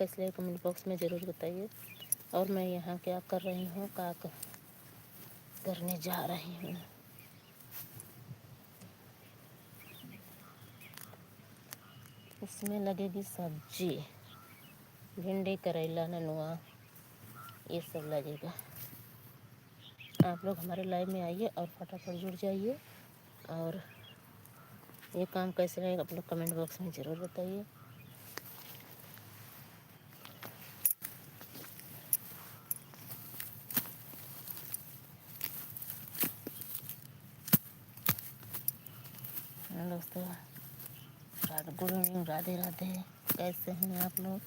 कैसे लगे comment box में ज़रूर बताइए। और मैं यहाँ क्या कर रही हूँ, क्या करने जा रही हूँ। इसमें लगेगी सब्जी, भिंडी, करेला, ननुआ, ये सब लगेगा। आप लोग हमारे लाइव में आइए और फटाफट जुड़ जाइए। और ये काम कैसे रहेगा आप लोग कमेंट बॉक्स में ज़रूर बताइए। दोस्तों गुड इवनिंग, राधे राधे। कैसे हैं आप लोग?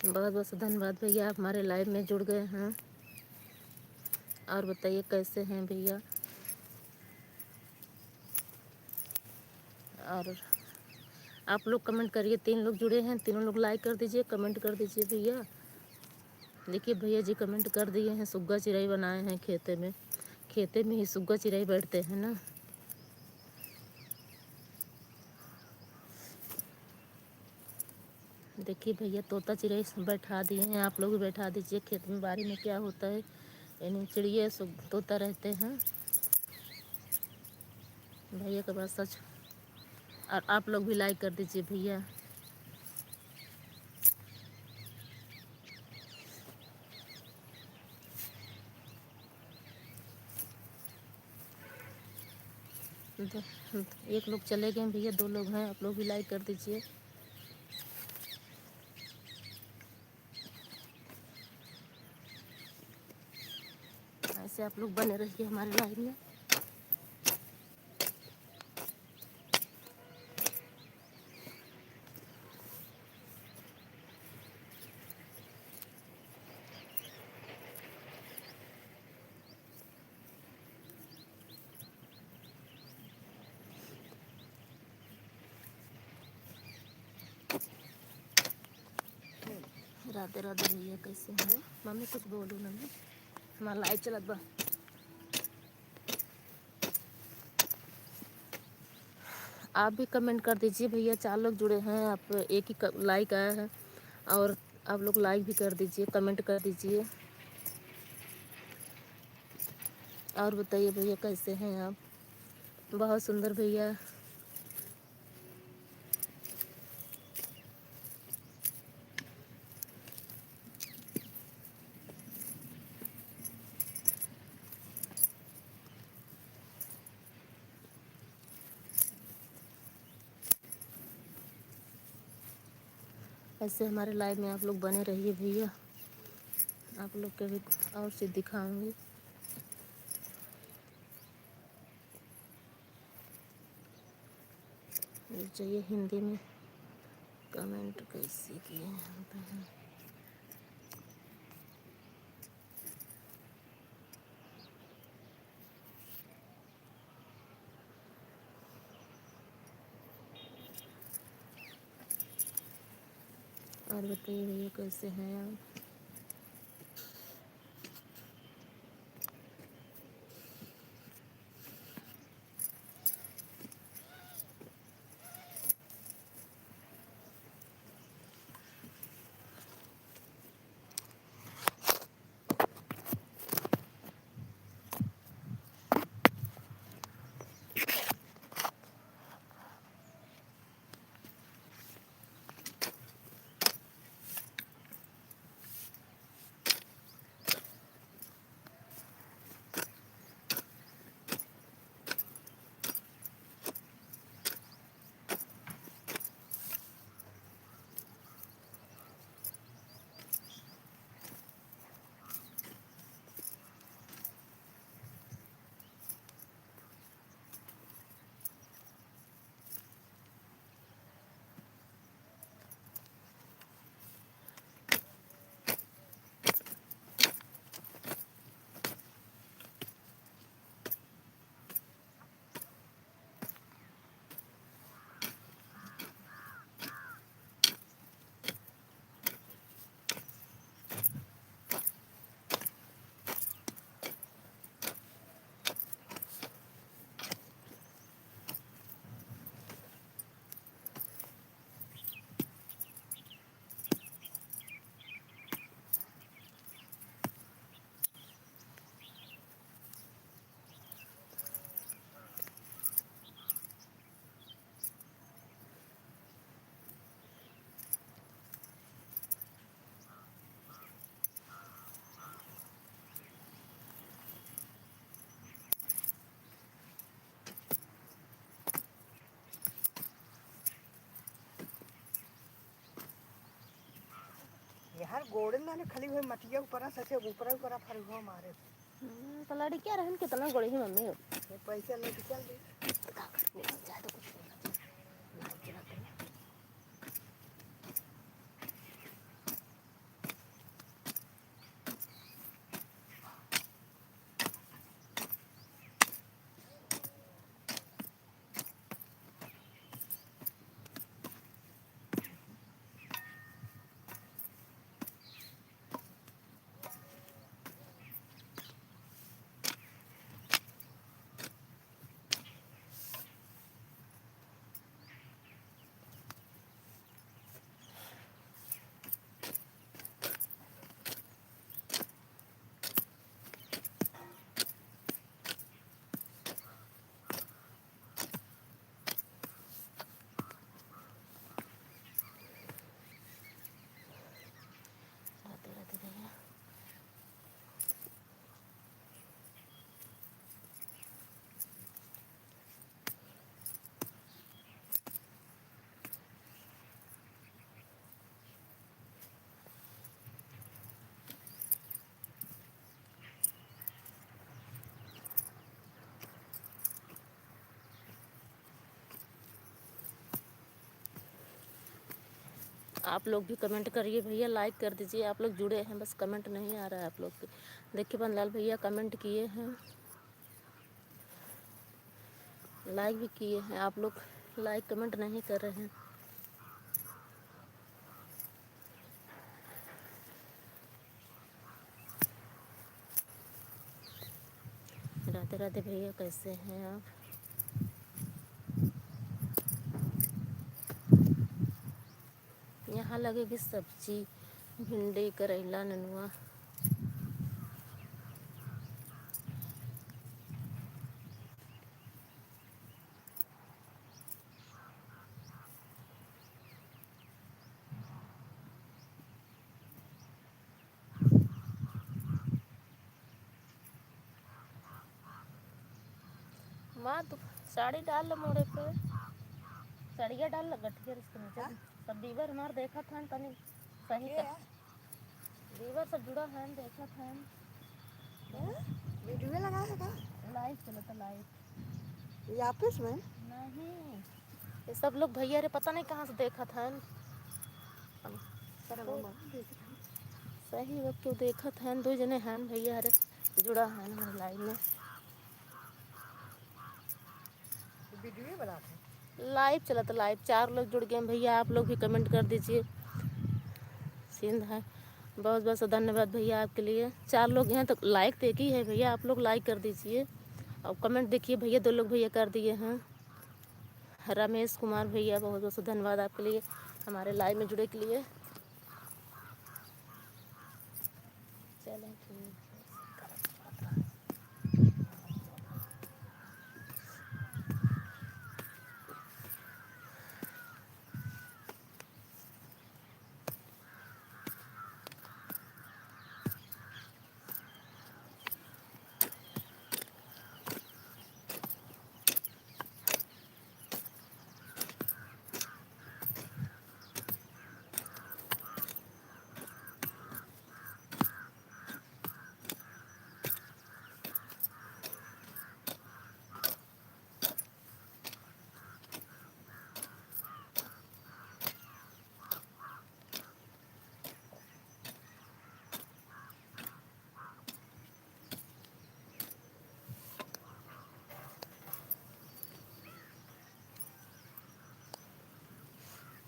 बहुत बहुत धन्यवाद भैया, आप हमारे लाइव में जुड़ गए हैं। और बताइए कैसे हैं भैया। और आप लोग कमेंट करिए। 3 लोग जुड़े हैं, तीनों लोग लाइक कर दीजिए, कमेंट कर दीजिए भैया। देखिए भैया जी कमेंट कर दिए हैं, सुग्गा चिरई बनाए हैं खेते में। खेते में ही सुग्गा चिरई बैठते हैं ना। देखिए भैया तोता चिरई बैठा दिए हैं, आप लोग भी बैठा दीजिए। खेत में बारी में क्या होता है, यानी चिड़िया तोता रहते हैं। भैया का बात सच। और आप लोग भी लाइक कर दीजिए भैया। एक लोग चले गए भैया, 2 लोग हैं, आप लोग भी लाइक कर दीजिए। ऐसे आप लोग बने रहिए हमारे लाइव में। राधे राधे भैया, कैसे हैं? मम्मी कुछ बोलो ना, हमारा लाइव चलत बा। आप भी कमेंट कर दीजिए भैया। 4 लोग जुड़े हैं, आप एक ही लाइक आया है। और आप लोग लाइक भी कर दीजिए, कमेंट कर दीजिए। और बताइए भैया कैसे हैं आप? बहुत सुंदर भैया। ऐसे हमारे लाइव में आप लोग बने रहिए भैया। आप लोग के भी और चीज़ दिखाऊंगी। चाहिए हिंदी में कमेंट कैसे किए हैं। और बताइए भैया कैसे हैं आप? हर गोड़े ना खाली हुए मटिया ऊपर सचे ऊपर ऊपर फर हुआ मारे तो लड़ी क्या रहन कितना गोड़ी है मम्मी पैसा लेके चल दे ज्यादा कुछ नहीं राधे राधे भैया। आप लोग भी कमेंट करिए भैया, लाइक कर दीजिए। आप लोग जुड़े हैं, बस कमेंट नहीं आ रहा है आप लोग के। देखिए बनलाल भैया कमेंट किए हैं, लाइक भी किए हैं, आप लोग लाइक कमेंट नहीं कर रहे हैं। राधे राधे भैया, कैसे हैं आप? यहाँ लगेगी सब्जी, भिंडी करेला ननुआ। माँ तू साड़ी डाल लो मोड़े पे, साड़िया डाल लो गठिया इसके नीचे। सब बीवर हमार देखा था तनी सही का बीवर सब जुड़ा है, देखा था वीडियो लगा है का लाइव चलो तो लाइव ये ऑफिस में नहीं, ये सब लोग भैया रे पता नहीं कहाँ से देखा था सही वक्त क्यों देखा था। दो जने हैं भैया रे जुड़ा है हमारे लाइव में, वीडियो बनाते लाइव चला तो लाइव 4 लोग जुड़ गए भैया। आप लोग भी कमेंट कर दीजिए। सिंध है, बहुत बहुत धन्यवाद भैया आपके लिए। 4 लोग हैं तो लाइक तो एक ही है भैया, आप लोग लाइक कर दीजिए। और कमेंट देखिए भैया, 2 लोग भैया कर दिए हैं। रमेश कुमार भैया बहुत बहुत धन्यवाद आपके लिए, हमारे लाइव में जुड़े के लिए। चलें ठीक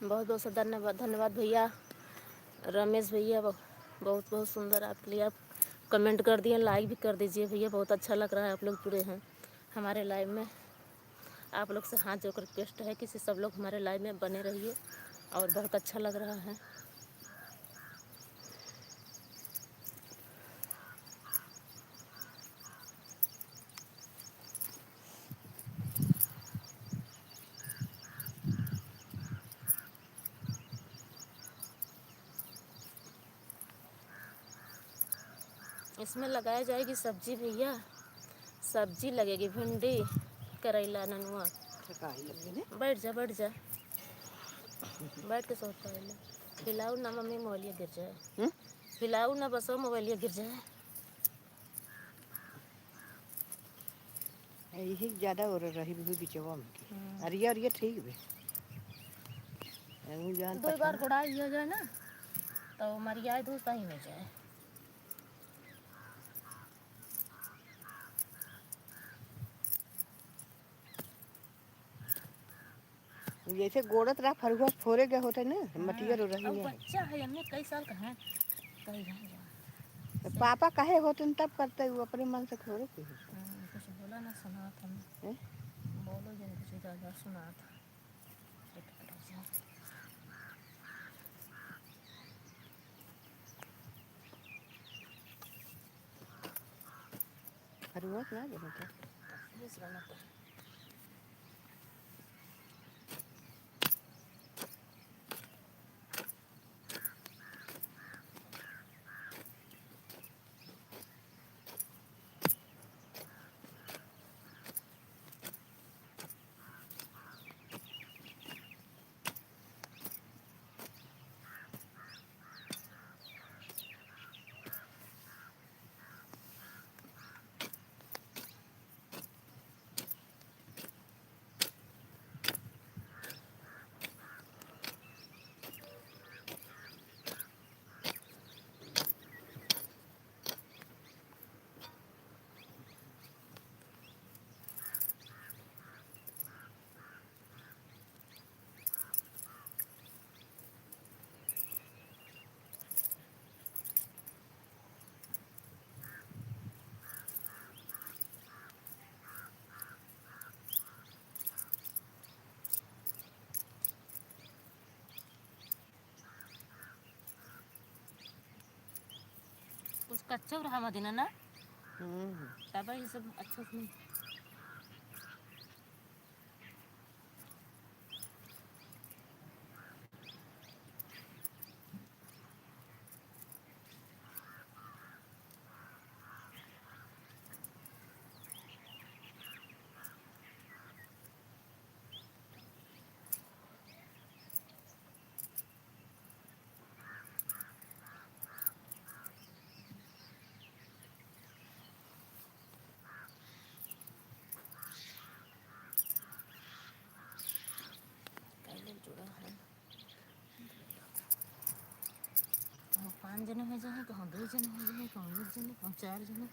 बहुत बहुत धन्यवाद भैया। रमेश भैया बहुत बहुत सुंदर आपके लिए, आप कमेंट कर दिए, लाइक भी कर दीजिए भैया। बहुत अच्छा लग रहा है आप लोग जुड़े हैं हमारे लाइव में। आप लोग से हाथ जोड़कर रिक्वेस्ट है कि सब लोग हमारे लाइव में बने रहिए, और बहुत अच्छा लग रहा है। इसमें लगाया जाएगी सब्जी भैया, सब्जी लगेगी भिंडी करेला ननुआ। काहे लगी ने बैठ जा बैठ जा, बैठ के सोच पा ले। हिलाऊ ना मम्मी, मोबाइलिया गिर जाए। हम्म? हिलाऊ ना बसो, मोबाइलिया गिर जाए। यही ज़्यादा और रही भी बिचवा में की अरिया अरिया ठीक भी जान दो बार गुड़ाई हो जाए ना तो मरिया दूध सही हो जाए। जैसे गोड़त रहा फरुआ फोरे गए होते ना मटिया रो रही अब है। बच्चा है हमें कई साल का है, कई हैं तो पापा कहे होते तब करते वो अपने मन से थोड़े की कुछ बोला ना, सुना था मैं। बोलो जिन कुछ ज़्यादा सुना था। फरुआ ना जो होता कुछ कच्चा रहा मदीना ना, तब ये सब अच्छा से नहीं। जुड़ा है 5 जने हो जाए, कहूँ 2 जने हो जाए, कहूँ 1 जने, कहूँ 4 जने।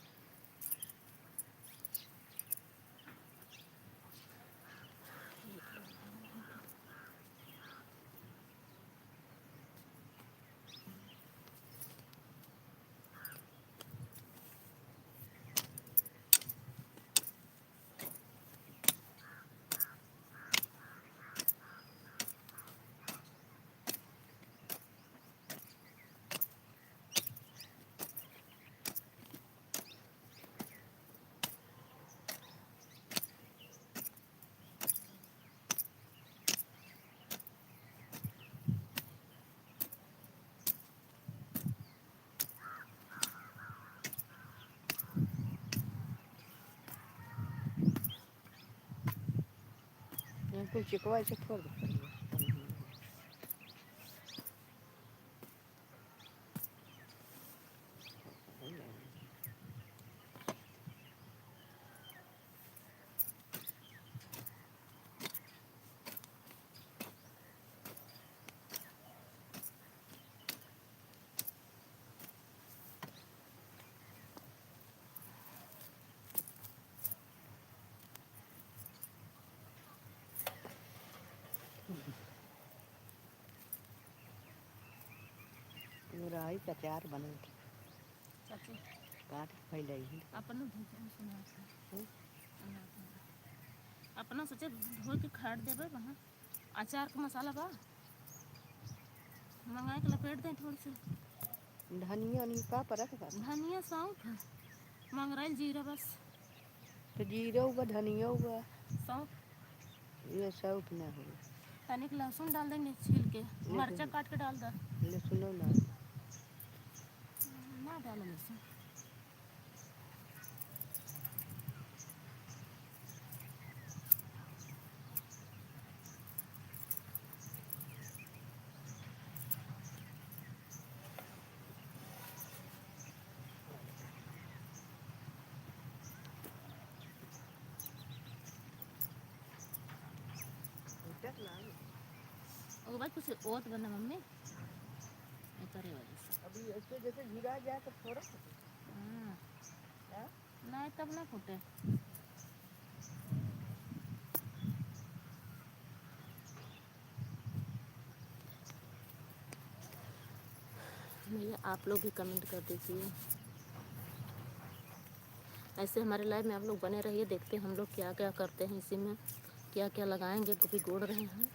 कुछ चिकवा से छोड़ दो राई का चार बनल चाची काट फैलाई अपना भूखन सुना था अपना सोचे धो के खाट देवे वहाँ अचार का मसाला बा मंगा के लपेट दें थोड़ी सी धनिया नहीं का परत का धनिया सौंफ मंगराइल जीरा बस तो जीरा हुआ धनिया हुआ सौंफ ये सौंफ ना हो तनिक लहसुन डाल देंगे छील के मिर्चा काट के डाल दो लहसुन ना ना डालो लहसुन ओ भाई कुछ ओत बना मम्मी ये करे वाली से अभी ऐसे जैसे गिरा जाए तो थोड़ा नहीं तब ना फूटे। भैया आप लोग भी कमेंट कर दीजिए। ऐसे हमारे लाइव में आप लोग बने रहिए, देखते हैं हम लोग क्या क्या करते हैं, इसी में क्या क्या लगाएंगे, गोभी गोड़ रहे हैं।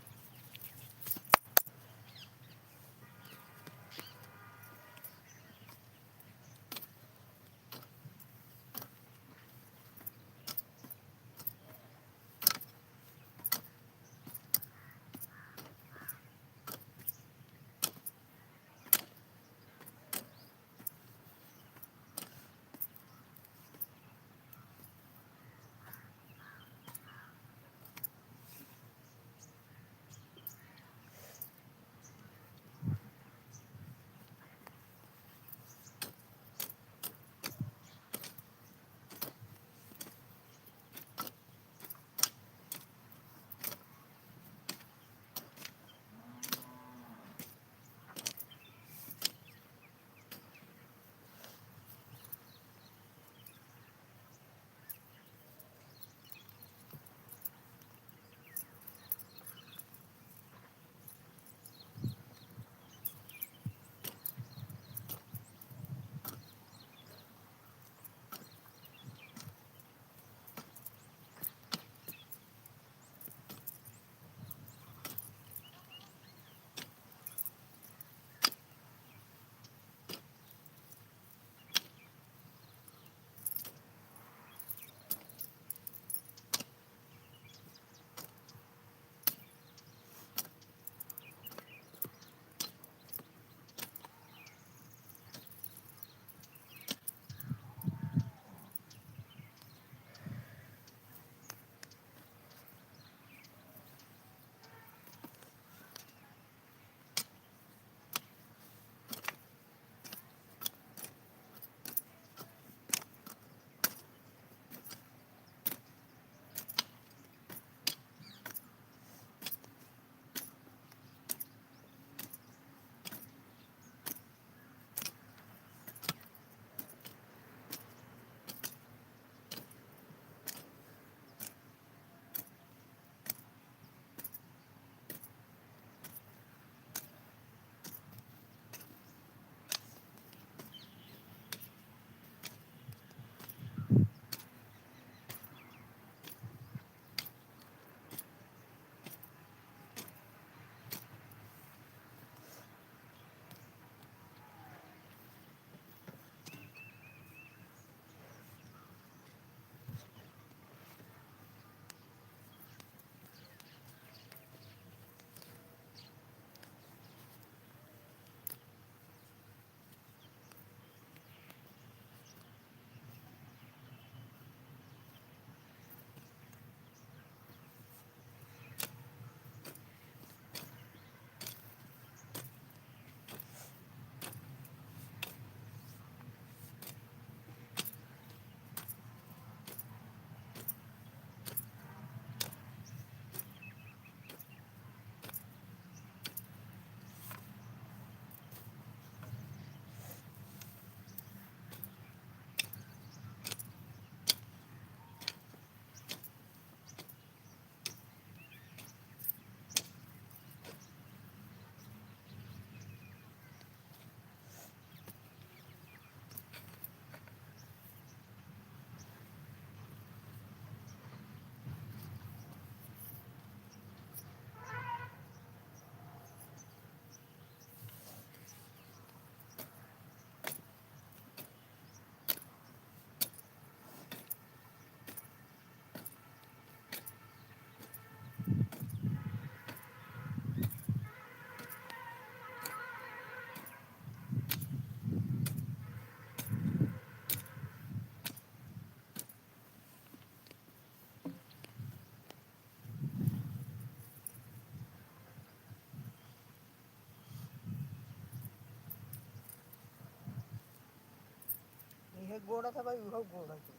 ये गोड़ा था भाई, वो गोड़ा था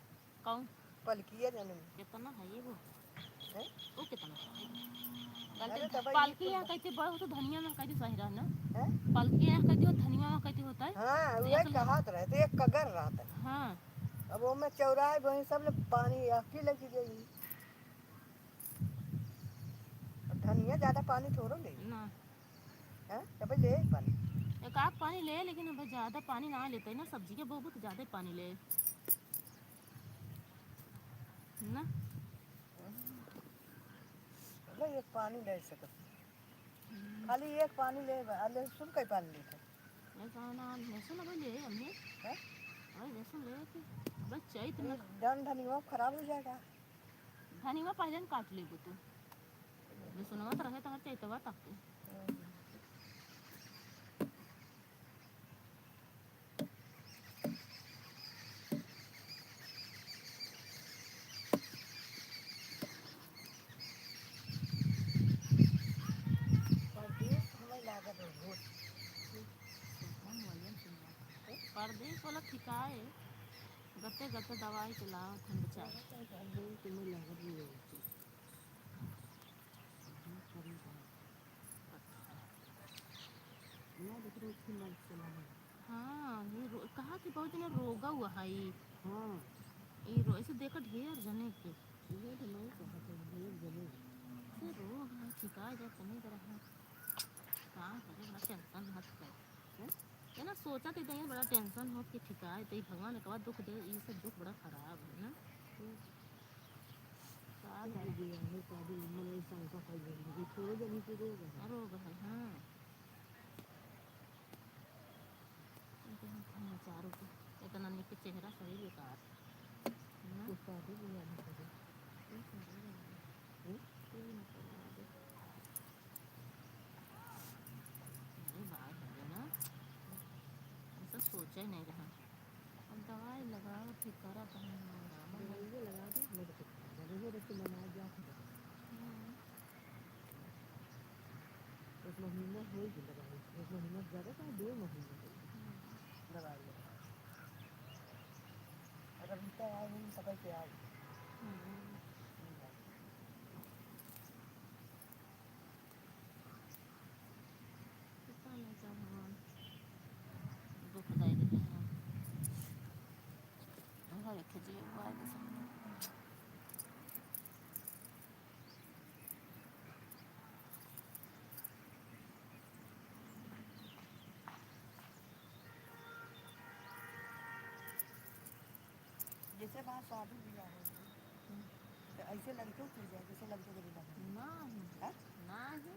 कौन पलकिया जाने में कितना है ये वो है। कितना है गलते तब ये पालकी कुल यहाँ कहते बड़ा तो धनिया में कहते सही रहना हैं? पालकी यहाँ कहते हो धनिया में कहते होता है हाँ तो वही एक कहत रहे तो एक कगर रहता है। हाँ अब वो में चौराहे वही सब ले पानी आकी लगी गई। अब धनिया ज्यादा पानी थोड़ो ले ना हैं तब ले पानी। एक आध पानी ले लेकिन अब ज़्यादा पानी ना लेते हैं ना सब्जी के बहुत ज़्यादा पानी ले ना ले एक पानी ले सकत खाली एक पानी ले लहसुन कई पानी लेते लहसुन अब ले हमने हैं? और लहसुन ले के बस चैत में डन धनिया खराब हो जाएगा। धनिया पहले न काट लेबो तो लहसुनवा तो रहे तो हर चैतवा तक परदेश हमें लागत है बहुत। परदेश वाला ठिकाए गते गते दवाई चलाओ ठंड चाय तुम्हें लागत नहीं होगी। ना देख रहे उसकी मर्द चलाना। हाँ ये कहा कि बहुत दिन रोगा हुआ है हाँ ये ऐसे देखा ढेर जने के ये तो नहीं कहते ढेर जने से रोग है ठिकाए जाए तनी तरह है काम करे बड़ा टेंशन मत कर है ना सोचा तो ये बड़ा टेंशन हो कि ठिकाए तो भगवान के बाद दुख दे ये सब दुख बड़ा खराब है ना रोग है हाँ चारों को इतना निके चेहरा सही बेकार ऐसा सोचा ही नहीं रहा अब दवाई लगाओ ठीक करा लगा दे मेरे को बना जा एक महीना हो ही दवाई एक महीना ज़्यादा था 2 महीने दवाई अगर भीतर आए नहीं पकड़ के आए भगवान दुखदायी देते हैं हर एक जी हुआ है जैसे वहाँ शादी ब्याह हो तो ऐसे लड़कियों की जाए जैसे लड़कियों को लगा ना है ना है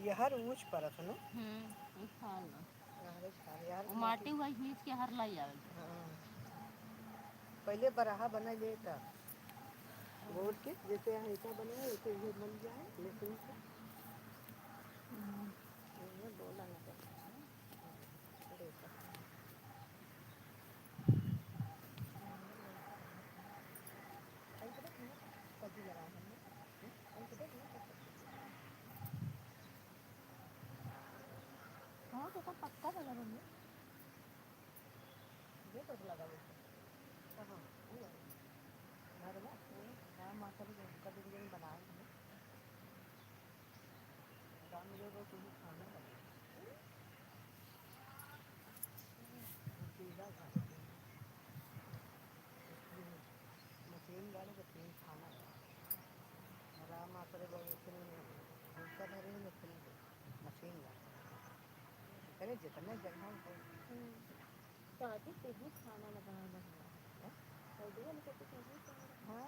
ये हर ऊँच परत है ना खाल ना यार वो माटी हुआ बीच के हर लाई आवे हाँ पहले बराहा बना ले तब गोड़ के जैसे यहाँ ऐसा बना है वैसे ये बन जाए लेकिन ये बोला ना कभी लगा हमने हाँ तो पक्का लगा बंदे ये तो लगा कहाँ घर में हाँ माता भी कभी दिन बनाए हमने राम लोग को तुम्हें खाना लगे सीधा मशीन डाले तो फिर खाना राम माता रे भूसा भरे मशीन डाले जितने जगह चाहती फिर भी खाना लगाना हाँ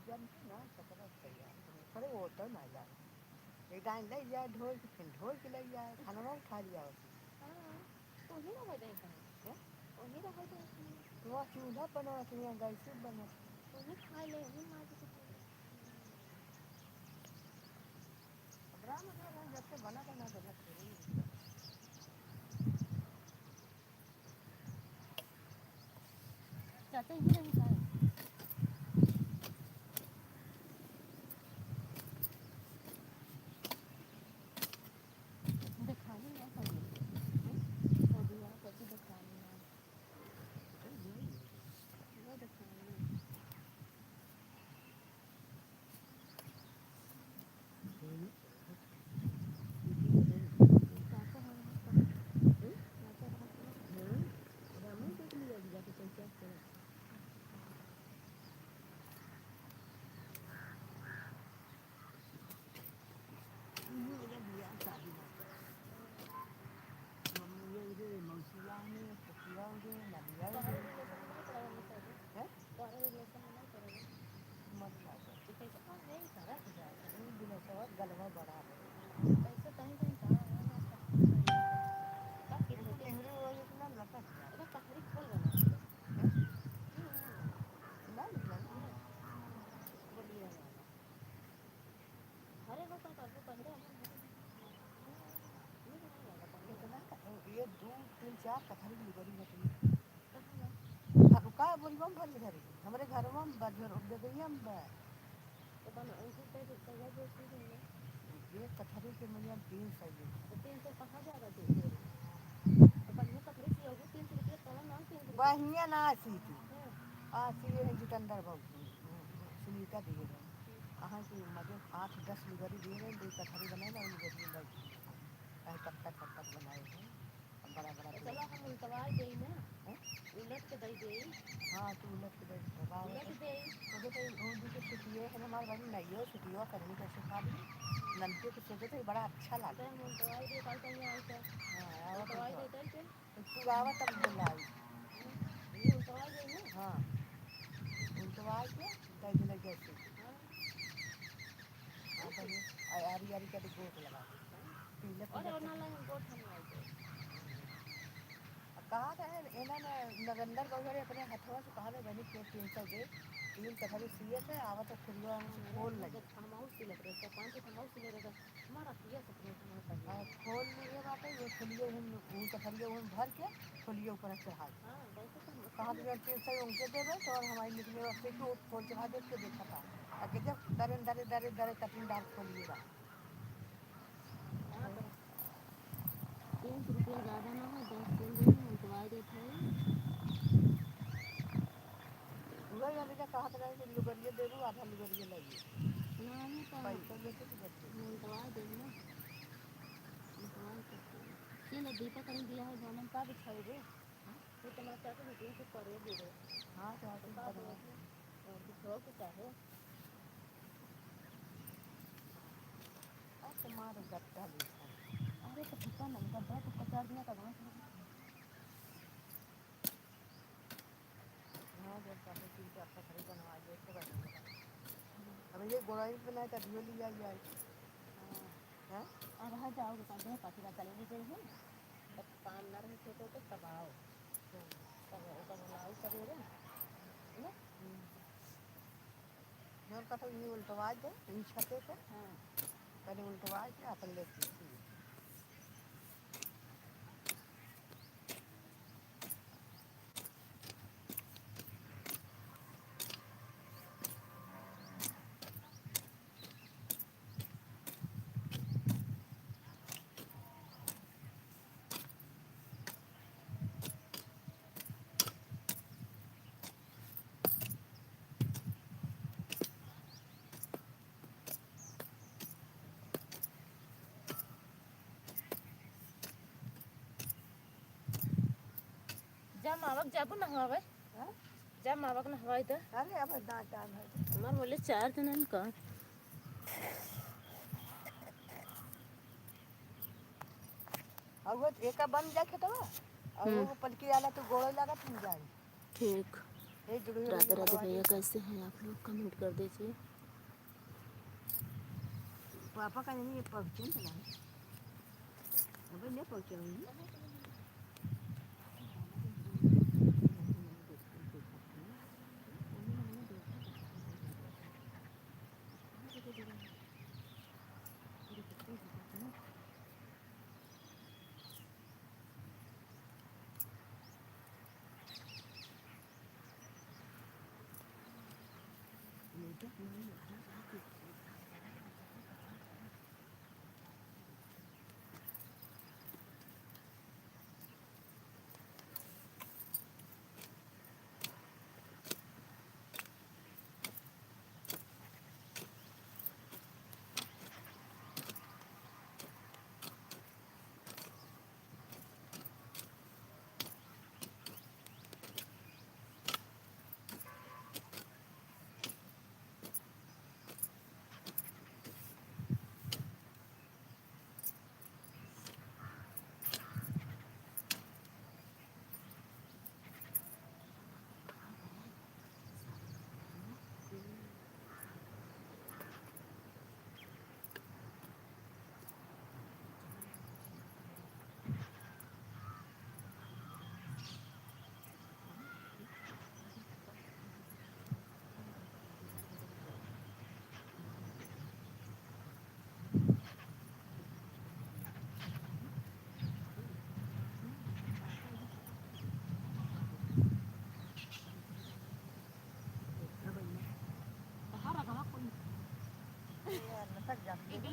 जब ना सकरा तैयार अरे वो तो ना जाए एक टाइम ले जाए ढोल के फिर ढोल के ले जाए खाना में खा लिया तो ही ना दे वही रहा तो वहाँ चूल्हा बना यहाँ गैस बना वही खा ले वही मार के जब से बना करना देना चाचा ही नहीं खाए तीन चार कथरी लुगरी हटनी कहाँ बा? का बोलबो हम भर धरी हमरे घरवा में बजर जगैया में बा तो बना उनसे पैसा बेची देंगे। एक कथरी के मिलियन 300 तो 300 कहाँ जाएगा दे दे तो बढ़िया कपड़े सियोगे 300 रुपये कौन ना 300 रुपये बढ़िया ना सीती हाँ आसी है जितेंद्र बाबू सुनीता दिए रहे अहाँ की मजे 8-10 लुगरी दिए रहे दो कथरी बनाए ना लुगरी में कहीं पत्ता पत्ता बनाए हैं बड़ा बड़ा तो दो चलो हम उल्टवा दे ना हैं? उलट के दे दे हाँ तो उलट के देख दबा उलट दे मुझे तो वो जो छुट्टियों है हमारे बड़ी नहीं हो छुट्टियों करनी कैसे खा दी नंटे को सोचे तो बड़ा अच्छा तो लगे हम उल्टवा दे कल कहीं आए तो हाँ आवा उल्टवा तो देते थे तू आवा तब बुलाई ये उल्टवा दे ना हाँ उल्टवा के दे दिले जैसे हाँ हाँ बढ़िया आरी आरी का गोट लगा पीले और पीले ना लाइन गोट हम लाई दे कहा रहे इन्होंने नगेंद्र गौहर अपने हथवा से कहा रहे बनी के 300 दे 3 कथरी सीए थे आवा तो फिर हमसे खोल लगी हम हाउस सिले रहे तो 500 हम हाउस सिले रहे हमारा किया सपने हमारा और खोल लिए बात है ये खोलिए उन कथरिए उन भर के खोलिए ऊपर चढ़ा हाँ वैसे तो हम कहाँ तो 300 उनके देवे तो और हमारी निकले वक्त को खोल चढ़ा देख के देखा था आगे जब दरे दरे दरे दरे कटिंग डाल खोलिएगा हाँ तो 300 रुपया ज़्यादा ना हो 10 दिन दिन हम उल्टवा देते हैं वही अभी तक कहा था कि लुगरिए दे दूँ आधा लुगरिए लगी नहीं तो पैसा लेके तो बच्चे हम उल्टवा देंगे उल्टवा सकते हैं चलो दीपक करें दिया है जाना का बिछाओ गो ये टमाटर के मीटिंग से करे दे रहे हाँ तो तो आके का बनवा बोले बिछाओ के चाहे अब तुम्हारा गट्टा लिखा अरे तो ठिका नहीं कर तो 50 दिन का गाँव हाँ जब चाहे 3-4 कथरी बनवा ले तो बनेगा अब ये गोड़ाई बनाए तो धियो लिया जाए हैं अब हाँ जाओगे तो देह पाथी का चलेगी चाहिए तब काम ना रहे खेतों तो तब आओ तब तब लाओ सवेरे है ना मैं कहता ये उल्टवा दे इन छते को हाँ पहले उल्टवा के अपन लेती थी जब आवक जाबो ना हवावे जब आवक ना हवाई तो अरे अब दाँत टाइम है हमार बोले 4 दिन का और वो एक बन जाए खेतवा और वो पलकी वाला तो गोड़े लगा तुम जाए ठीक ये जुड़ी राधे राधे मरवा भैया दे कैसे हैं आप लोग कमेंट कर दीजिए पापा का नहीं ये पहुँचे ना अब नहीं पहुँचे होंगे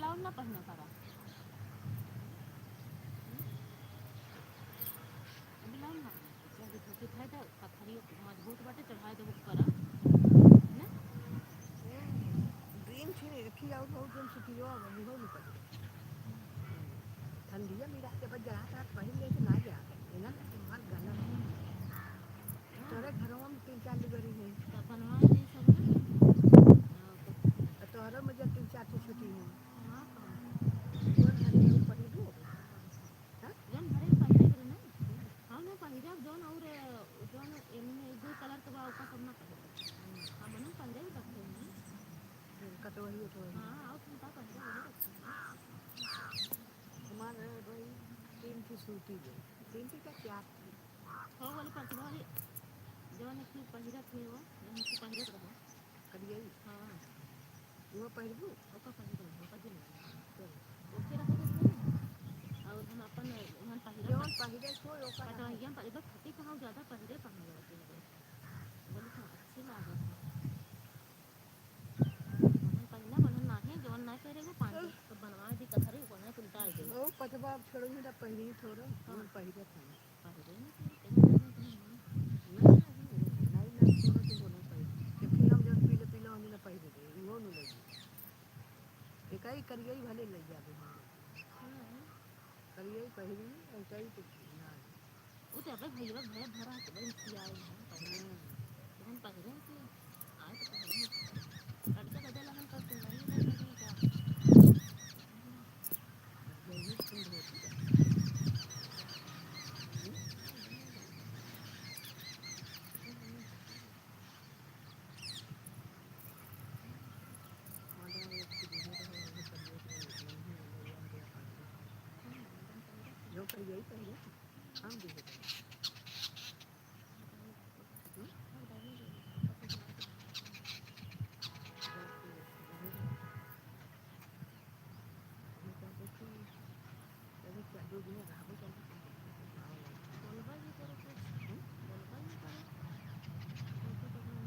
ब्लाउज ना पहना करा ब्लाउज ना चाहे तो फायदा पत्थरी मजबूत बाटे चढ़ाए देबो करा ना ड्रीम थी नहीं रखी और बहुत दिन से पियो अब मुँह में पड़ी ठंडिया मिला के बस जरा सा पहन ले के ना जा इना ना तुम्हार गला तोरे घरों में 3-4 लुगरी है तो बनवा दी सब ना तोहरों में जब 3-4 की छुट्टी है हाँ जोन भरी है ऊपर ही दो हां जौन भरे पहिरे करे ना हाँ ना पहिरे जौन और जौन एमने दो कलर के बा ओका सब ना पहिरे हम ना पहिरे ही रखते हैं कटोही तो हाँ और तुम का पहिरे वही रखते हैं हमारे भाई 3 की सूती है 3 की क्या 4 थी हो वाली प्रतिभा वाली जौन की पहिरे थे वो जौन की पहिरे रहो करिए हाँ वो पहनबू ओका पहिरे रहो ओका दिन ओके रखे देते और हम अपन हम पहिरे जौन पहिरे कोई ओका पटवहिया पर बस फटी कहाँ ज़्यादा पहिरे कहाँ जाते हैं बोले तो अच्छी लागत है पहिना बनन नाही जौन नहीं पहिरेगा 5 दिन तो बनवा दी कथरी बना के उल्टा दे ओ पतबा छोड़ो ही ना पहिरी थोड़ा हाँ पहिरे था पहिरे नहीं नहीं छोड़ो तो बोला पहिरे क्योंकि हम जब पीले पीले हम ना पहिरे दे वो न लगी एक ही करिए ही भले लग जाते हम करिए ही पहिरी ऐसा ही कुछ ना वो तो अबे भैया भैया भरा के बड़ी सियाए हैं पहिरे हम पहिरे कि आए तो पहिरे लड़का बदला हम कर तुम नहीं नहीं क्या यही ठंड होती है माता एक की दूसरे का वो करिए तो नहीं ले जाएंगे जो करिए ही पहिरे हम भी दो दिन रहा बोलबा ही करो कुछ बोलबा ही करो ऐसे तो नहीं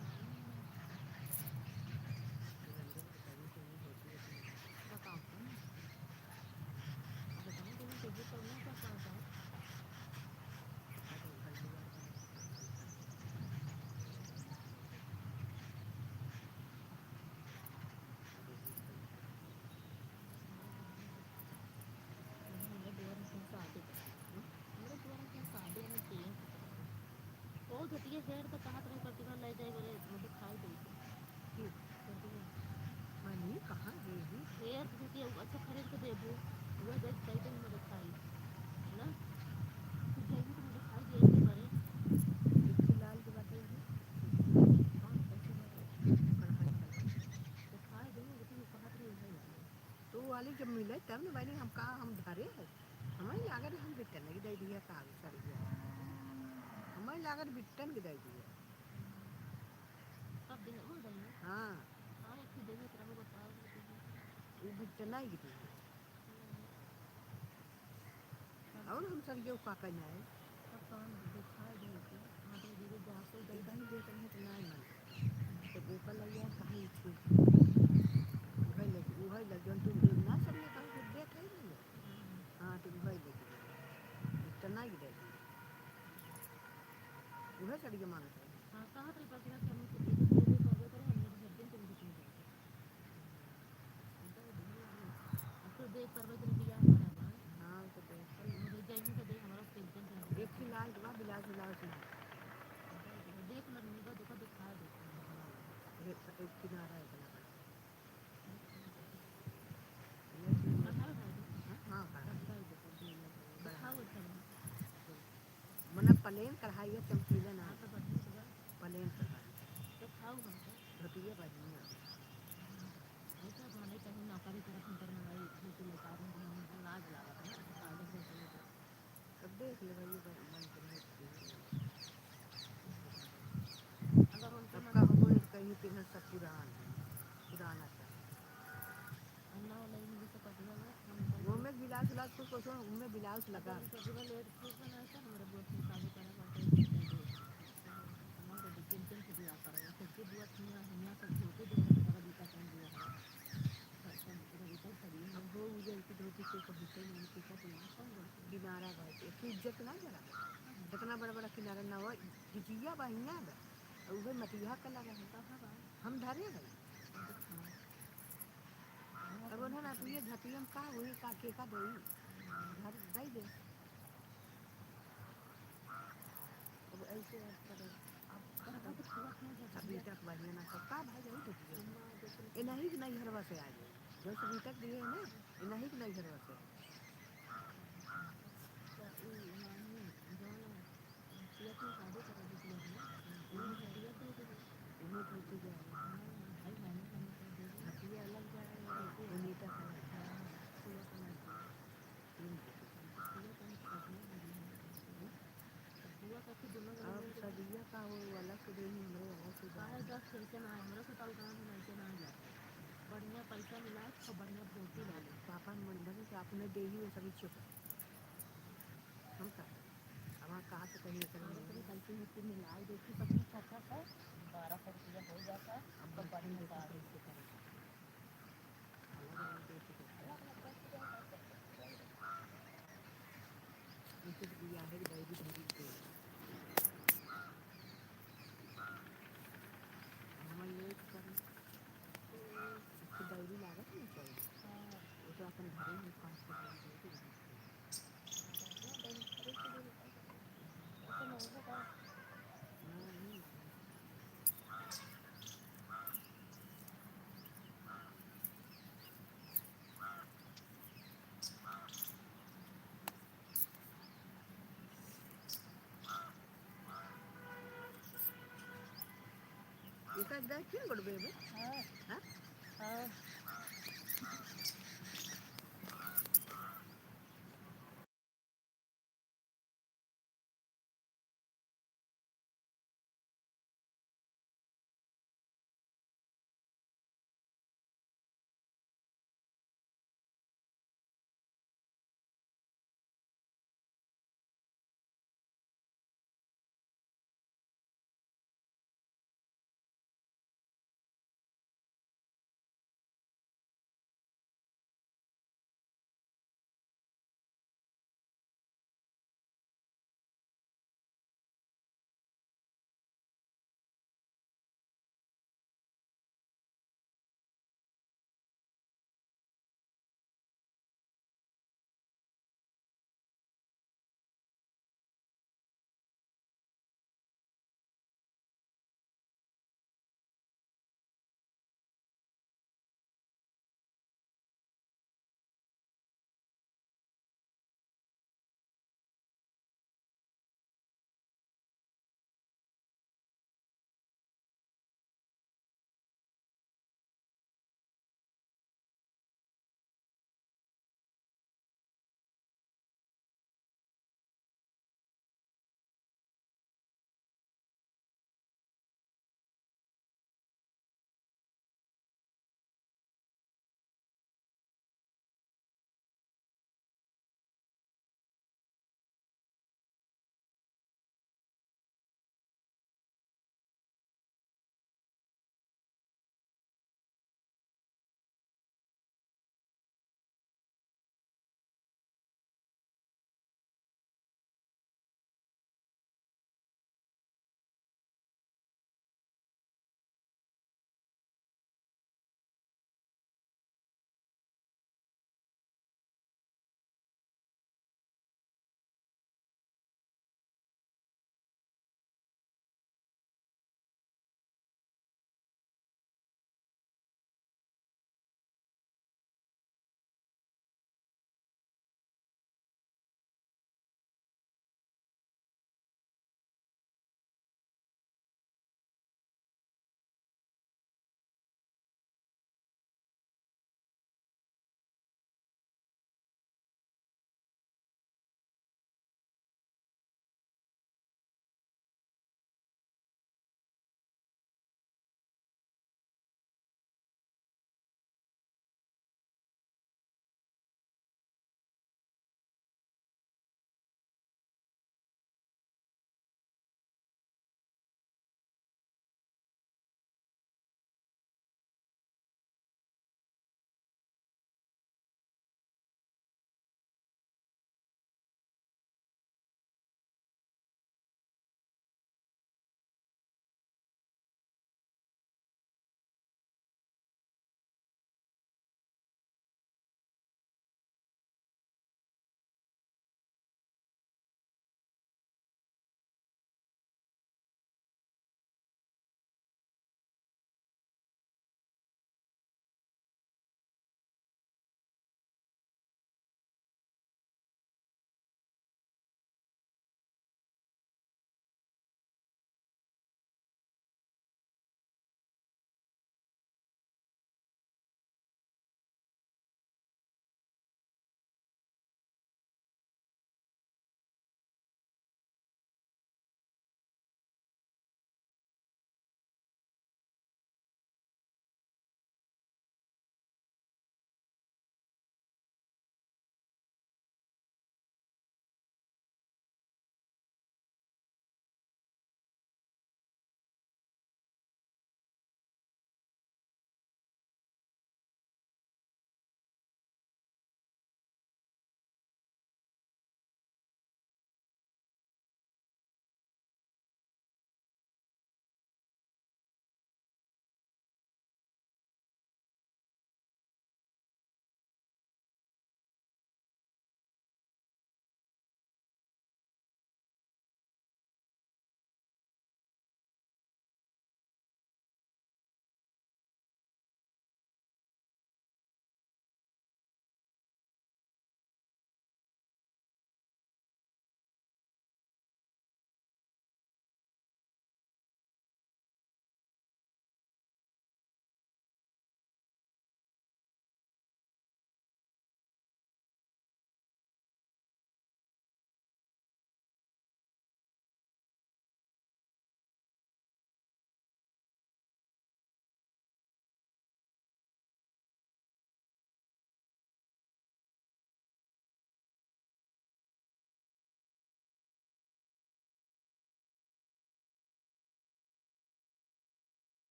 बताओ तुम बताओ तुम कैसे करना क्या करता है मेरे द्वारा से शादी मेरे द्वारा से शादी में तीन ओ घटिया शेर तो कहा तुम्हें प्रतिभा ले जाए बोले मुझे खाई दे मनी कहाँ देगी शेर घटिया अच्छा खरीद के देबू वह गई कई दिन मुझे खाई ना जैसे तो मुझे खाई दे ऐसे करे एक लाल की बात है हाँ कैसे कढ़ाई तो खाई देंगे लेकिन कहा तुम्हें नहीं तो वाली जब मिले तब ना मैंने हम कहा हम धरे है हमें लागत हम बिटन की दे दिया कागज सड़ गया हमें लागत बिटन की दे दिया सब दिन हो गई हाँ हाँ एक ही देवी तरह बताओ वो बिटना ही दी और हम सब ये का करना है सब काम दिखाई देगी हाँ तो दीदी जाते ये गई कहीं देते हैं तो नहीं मन तो वो का लग गया कहीं थी वही लग जन तुम देव ना सब ये कहीं कुछ देख ही नहीं हाँ तुम वही लगी बिटना ही दे वह सड़िए मांगते हैं हाँ कहाँ तक प्रतिभा कि हमने तो दीदी दीदी करबे करे हमने तो हर दिन तुम दिखने जाते अब तो देख करबे करे बिया हमारा बाल हाँ तो देख मुझे जैसे तो देख हमारा पेंशन चल एक ही लाल के बाद बिलास बिलास ना देख लगने का दुखा दिखा देते एक किनारा है बना कथा उठाई दो हाँ कथा दिखाओ अच्छा मतलब प्लेन कढ़ाई है चमकीला ना हाँ तो बढ़िया होगा प्लेन कढ़ाई तो खाओ हमको धोतिए बढ़िया ऐसा भाने कहीं नौकरी तरफ हम करने वाली खेती लेकर हमको लाज लगा था ना काले से तो अब देख ले भाई ये मन के अगर उनके अब मन का हम कहीं पिन सब पुराना सा अन्ना वाला ही मुझे सब पता है वो में बिलास बिलास कुछ कुछ उनमें बिलास लगा अगर प्रतिभा लेट ठीक बनाया था हमारे दोस्त ने शादी करा बाटे हमारे तो पेंशन से दिया करो सबके बुआ थी हमिया सब होते दे रहे थे रविता कौन दिया है सब रविता सही है किनारा भाई एक इज्जत ना जरा इतना बड़ा बड़ा किनारा ना हो जिजिया बहिया बा और उधर मटिया का लगा है हम धरे गए अब उन्हें ना तुझे झटियम का हुई का के का दई घर दई दे अब ऐसे करे अभी तक बढ़िया ना सब का भाई यही तो दिए ये नहीं कि नहीं हरवा से आ गए जो सभी तक दिए हैं ना ये नहीं कि नहीं हरवा से उन्हें पूछे जाए हटिया अलग जाए सुनीता अब सदिया का वो अलग से देनी हमरे अलग से बढ़िया पैसा मिला तो बढ़िया रोटी ला ले पापा मंडल के आपने दे ही वो सभी चुप हम का हमारा कहा तो कहीं करेंगे पैसे मिट्टी मिलाई देखी 25-26 है 1200 रुपया हो जाता है अब तो बढ़िया साड़ी से करेंगे अलग अलग देख उनके दिया है डायरी डायरी दे हमारे ये करें उसकी डायरी लागत नहीं चाहिए वो तो अपन घरे में 5 की डायरी दे एक दाई क्यों गड़बे में हाँ हाँ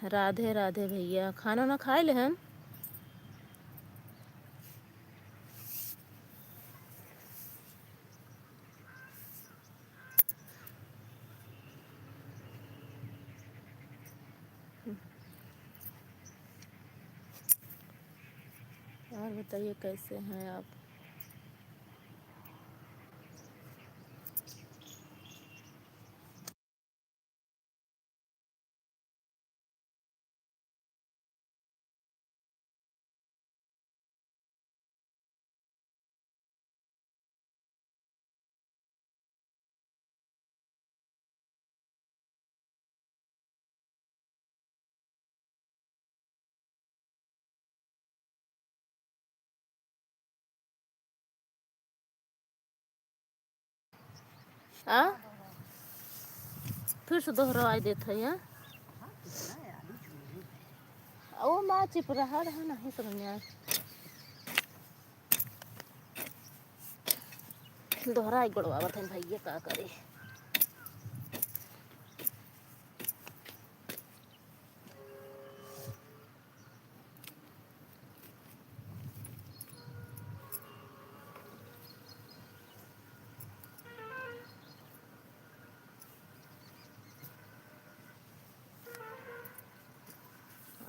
राधे राधे भैया, खाना ना खाए ले हम। और बताइए कैसे हैं आप। आ फिर से दोहराई देते हैं। हाँ कितना है आलू चूल्हे है। वो माँ चिप रहा नहीं समझ में आया। दोहराई गड़वावत है भैया, का करे।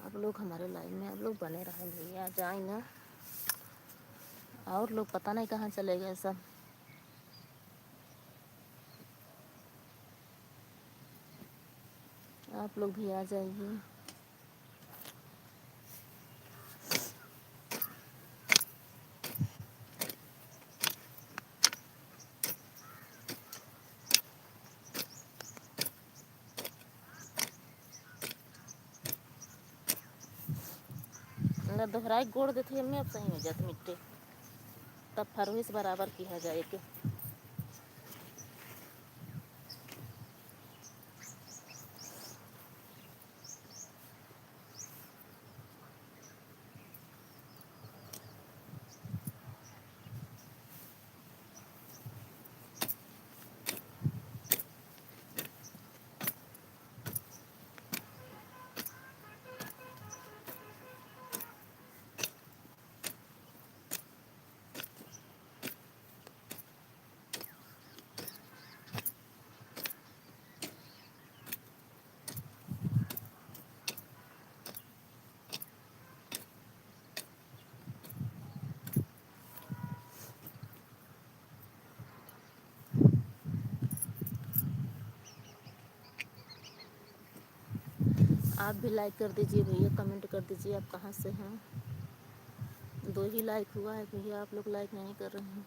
आप लोग हमारे लाइन में, आप लोग बने रहे भैया, जाए ना। और लोग पता नहीं कहाँ चले गए सब। आप लोग भी आ जाइए। ना दोहराई गोड़ देते हमें, अब सही हो जाते मिट्टी। तब फरवी से बराबर किया जाए के। आप भी लाइक कर दीजिए भैया, कमेंट कर दीजिए आप कहाँ से हैं। 2 ही लाइक हुआ है भैया, आप लोग लाइक नहीं कर रहे हैं।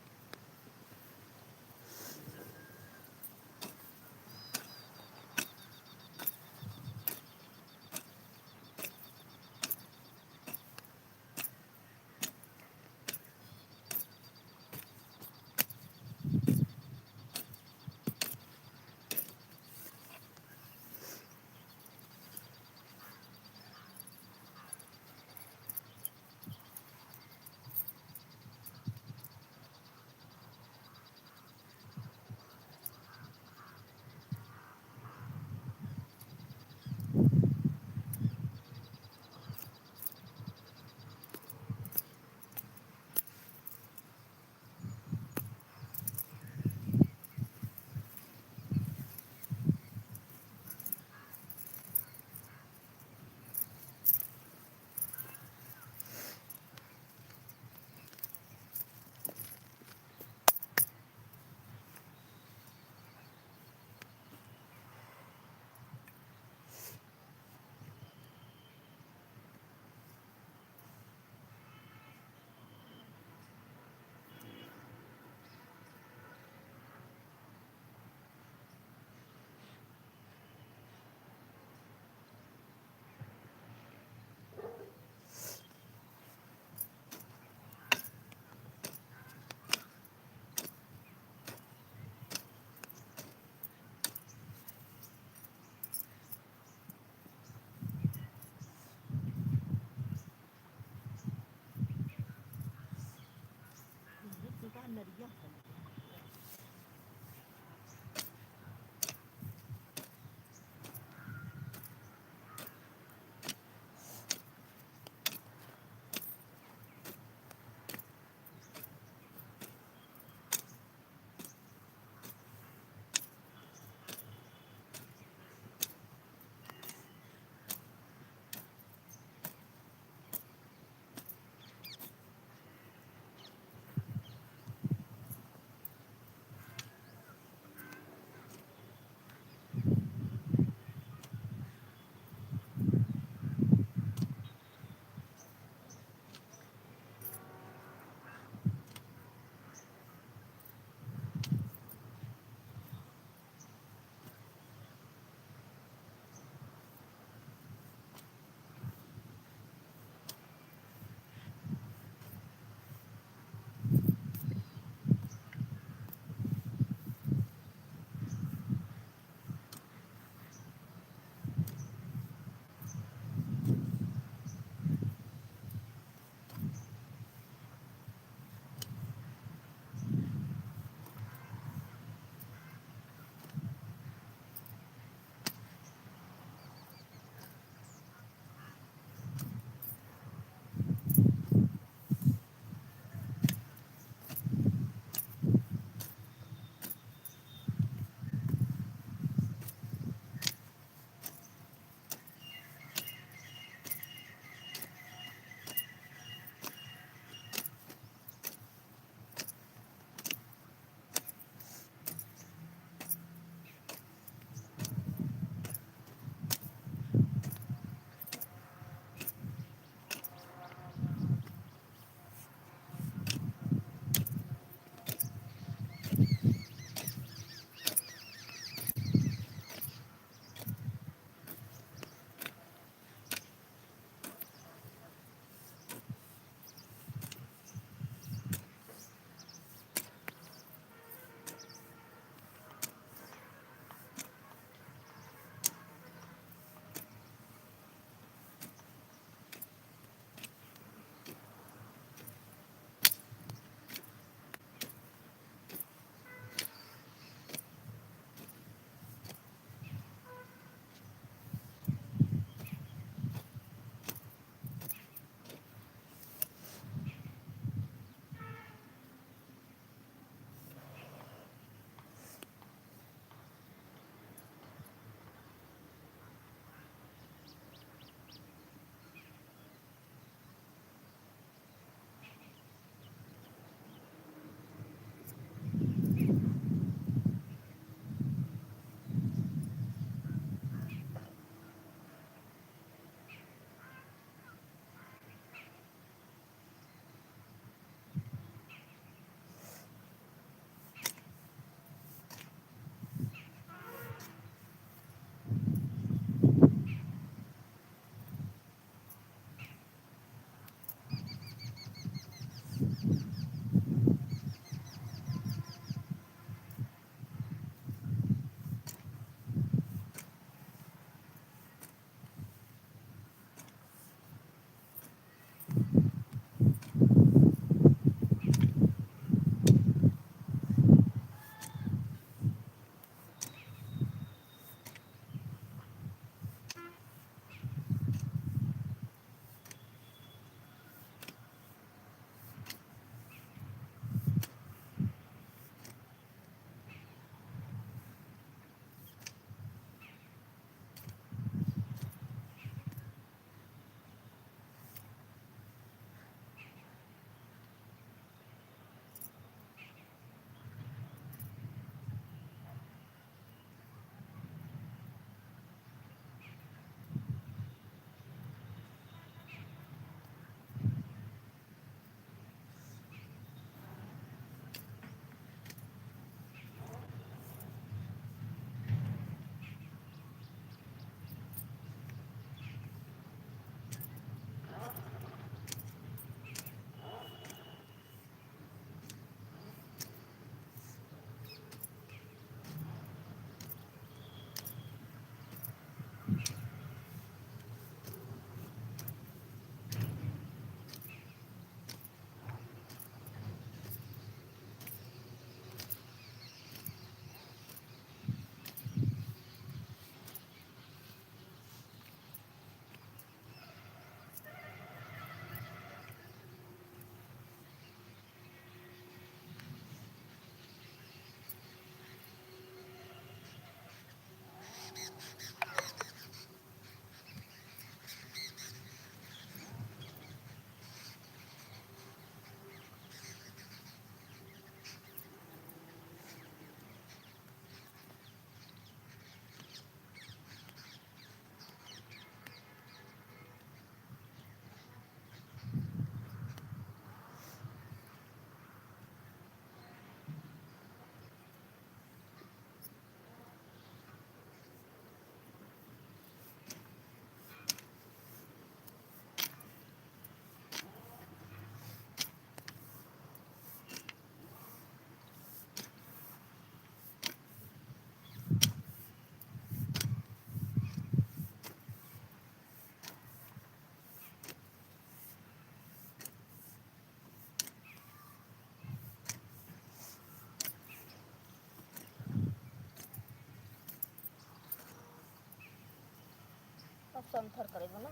संथर करेगा ना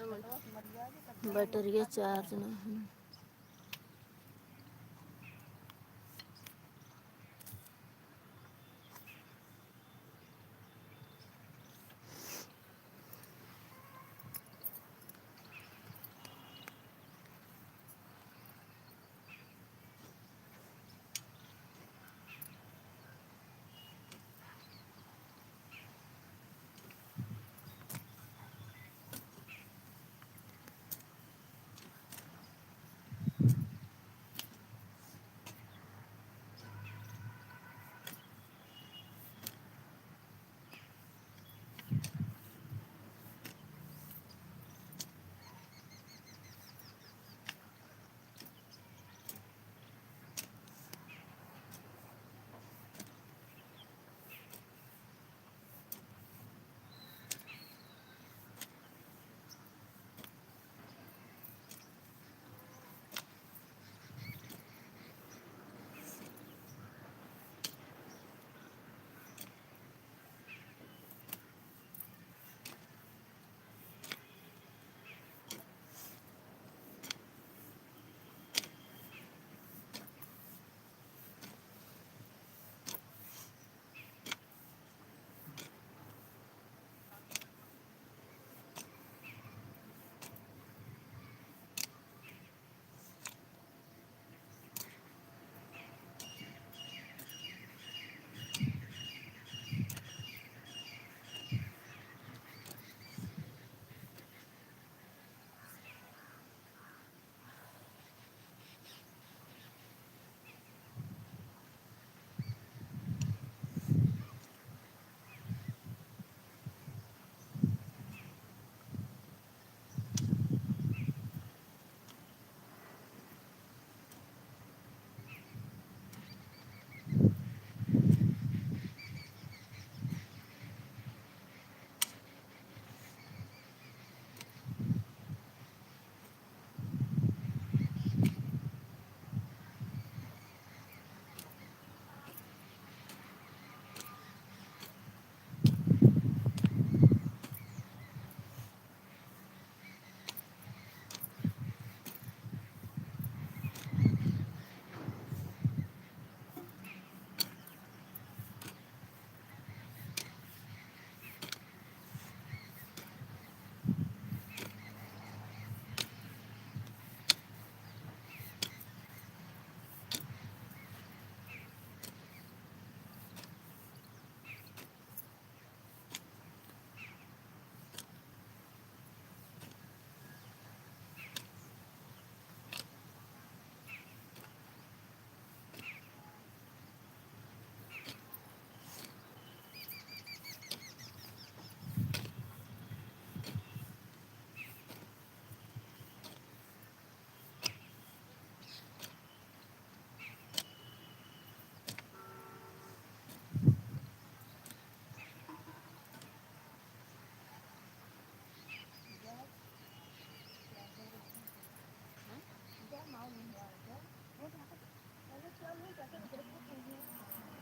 नेटवर्क मर जाएगी तब जाना बैटरिया नुकसान होता चार्ज है। ना है।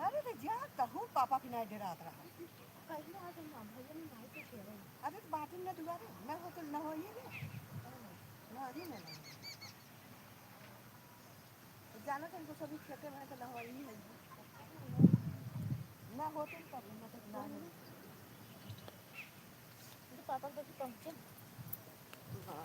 अरे तो जा कहूँ पापा की नहीं डरात रहा अरे तो बात में दुआरे न हो तो न हो ये न अभी न जाना तो इनको सभी खेते में तो न हो ही है न होते तब न तो ना पापा को पहुँचे हाँ